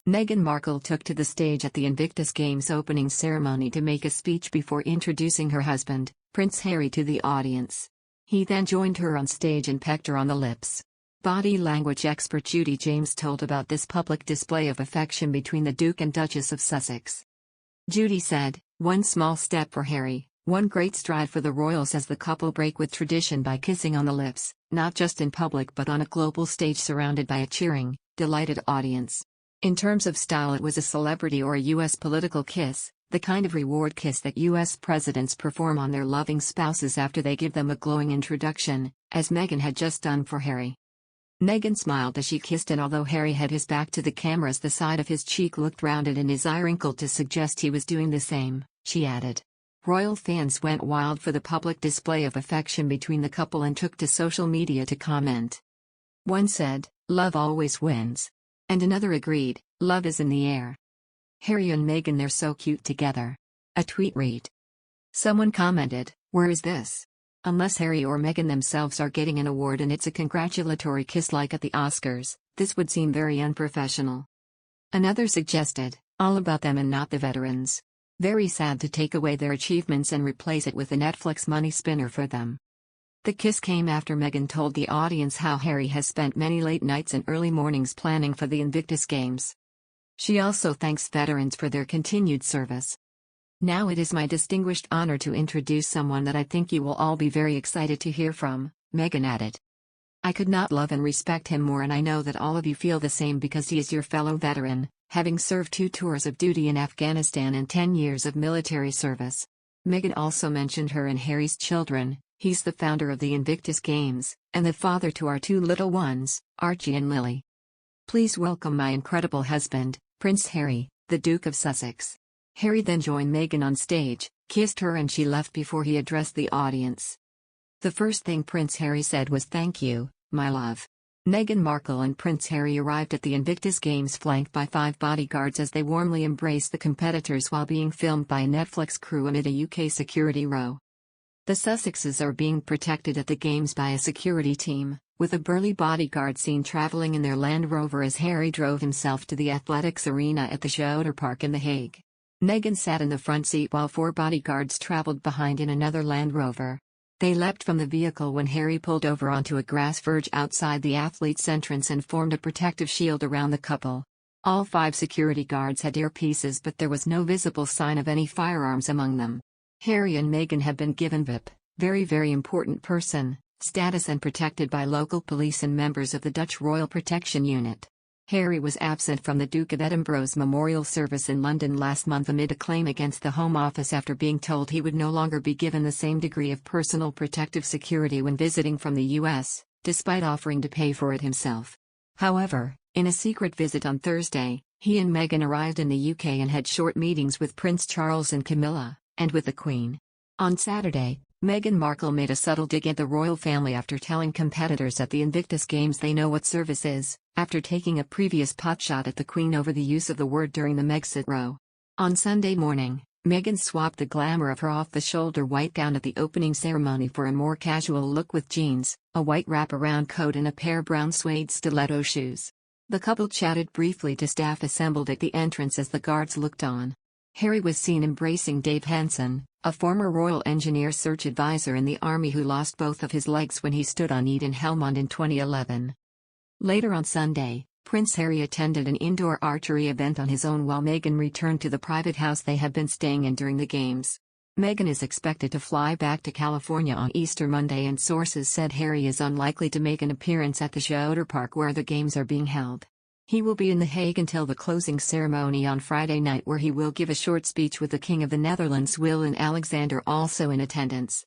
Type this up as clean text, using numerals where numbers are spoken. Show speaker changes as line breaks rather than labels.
Meghan Markle took to the stage at the Invictus Games opening ceremony to make a speech before introducing her husband, Prince Harry, to the audience. He then joined her on stage and pecked her on the lips. Body language expert Judy James told about this public display of affection between the Duke and Duchess of Sussex. Judy said, "One small step for Harry, one great stride for the royals as the couple break with tradition by kissing on the lips, not just in public but on a global stage surrounded by a cheering, delighted audience." In terms of style, it was a celebrity or a U.S. political kiss, the kind of reward kiss that U.S. presidents perform on their loving spouses after they give them a glowing introduction, as Meghan had just done for Harry. Meghan smiled as she kissed, and although Harry had his back to the cameras, the side of his cheek looked rounded and his eye wrinkled to suggest he was doing the same, she added. Royal fans went wild for the public display of affection between the couple and took to social media to comment. One said, "Love always wins." And another agreed, "Love is in the air. Harry and Meghan, they're so cute together." A tweet read. Someone commented, "Where is this? Unless Harry or Meghan themselves are getting an award and it's a congratulatory kiss like at the Oscars, this would seem very unprofessional." Another suggested, "All about them and not the veterans. Very sad to take away their achievements and replace it with a Netflix money spinner for them." The kiss came after Meghan told the audience how Harry has spent many late nights and early mornings planning for the Invictus Games. She also thanks veterans for their continued service. "Now it is my distinguished honor to introduce someone that I think you will all be very excited to hear from," Meghan added. "I could not love and respect him more, and I know that all of you feel the same because he is your fellow veteran, having served 2 tours of duty in Afghanistan and 10 years of military service." Meghan also mentioned her and Harry's children. "He's the founder of the Invictus Games, and the father to our 2 little ones, Archie and Lili. Please welcome my incredible husband, Prince Harry, the Duke of Sussex." Harry then joined Meghan on stage, kissed her, and she left before he addressed the audience. The first thing Prince Harry said was, "Thank you, my love." Meghan Markle and Prince Harry arrived at the Invictus Games flanked by 5 bodyguards as they warmly embraced the competitors while being filmed by a Netflix crew amid a UK security row. The Sussexes are being protected at the Games by a security team, with a burly bodyguard seen traveling in their Land Rover as Harry drove himself to the athletics arena at the Schouderpark in The Hague. Meghan sat in the front seat while 4 bodyguards traveled behind in another Land Rover. They leapt from the vehicle when Harry pulled over onto a grass verge outside the athletes' entrance and formed a protective shield around the couple. All 5 security guards had earpieces, but there was no visible sign of any firearms among them. Harry and Meghan have been given VIP, very important person, status and protected by local police and members of the Dutch Royal Protection Unit. Harry was absent from the Duke of Edinburgh's memorial service in London last month amid a claim against the Home Office after being told he would no longer be given the same degree of personal protective security when visiting from the US, despite offering to pay for it himself. However, in a secret visit on Thursday, he and Meghan arrived in the UK and had short meetings with Prince Charles and Camilla, and with the Queen. On Saturday, Meghan Markle made a subtle dig at the royal family after telling competitors at the Invictus Games they know what service is, after taking a previous potshot at the Queen over the use of the word during the Megxit row. On Sunday morning, Meghan swapped the glamour of her off-the-shoulder white gown at the opening ceremony for a more casual look with jeans, a white wrap-around coat and a pair of brown suede stiletto shoes. The couple chatted briefly to staff assembled at the entrance as the guards looked on. Harry was seen embracing Dave Hansen, a former Royal Engineer Search Advisor in the Army who lost both of his legs when he stood on Eden Helmond in 2011. Later on Sunday, Prince Harry attended an indoor archery event on his own while Meghan returned to the private house they had been staying in during the Games. Meghan is expected to fly back to California on Easter Monday, and sources said Harry is unlikely to make an appearance at the Schouderpark where the Games are being held. He will be in The Hague until the closing ceremony on Friday night, where he will give a short speech with the King of the Netherlands Willem-Alexander also in attendance.